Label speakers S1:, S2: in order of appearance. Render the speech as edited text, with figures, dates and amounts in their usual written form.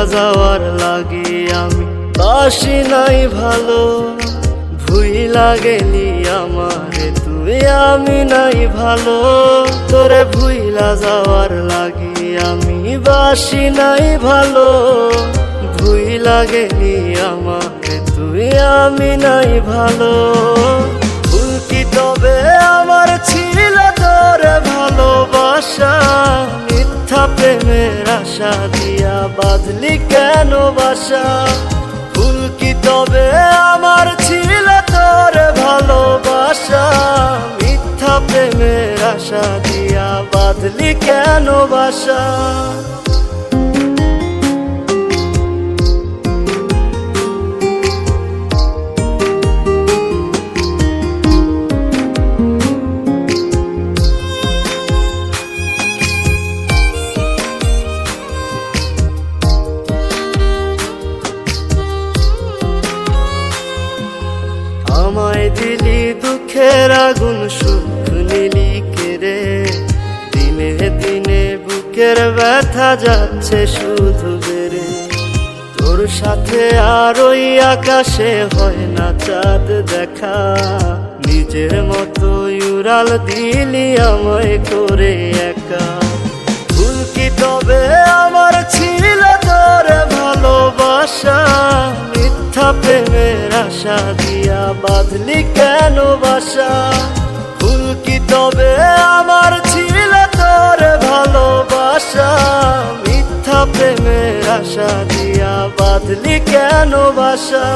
S1: যাওয়ার লাগি আমি বাসি নাই ভালো। ভুইলা গেলি আমারে তুই, আমি নাই ভালো। তোরে ভুইলা যাওয়ার লাগি আমি বাসি নাই ভালো। ভুইলা গেলি আমারে তুই, আমি নাই ভালো। ভুল কি তবে আমার ছিল তোরে ভালোবাসা? মিথ্যা প্রেমের আশা দিয়া বাঁধলি কেন বাসা? ভুল কি তবে আমার ছিল তোরে ভালোবাসা? মিথ্যা প্রেমের আশা দিয়া বাঁধলি কেন বাসা? আমায় দিলি দুঃখের আগুন, সুখ নিলি কেড়ে। দিনে দিনে বুকের ব্যথা যাচ্ছে শুধু বেড়ে। তোর সাথে আর ওই আকাশে হয় না চাঁদ দেখা। নিজের মতো উড়াল দিলি আমায় করে একা। ভুল কি তবে আমার ছিল তোরে ভালোবাসা? মিথ্যা প্রেমের আশা দিয়া বাঁধলি কেন বাসা? ভুল কি তবে আমার ছিল তোরে ভালোবাসা? মিথ্যা প্রেমের আশা দিয়া বাঁধলি কেন বাসা?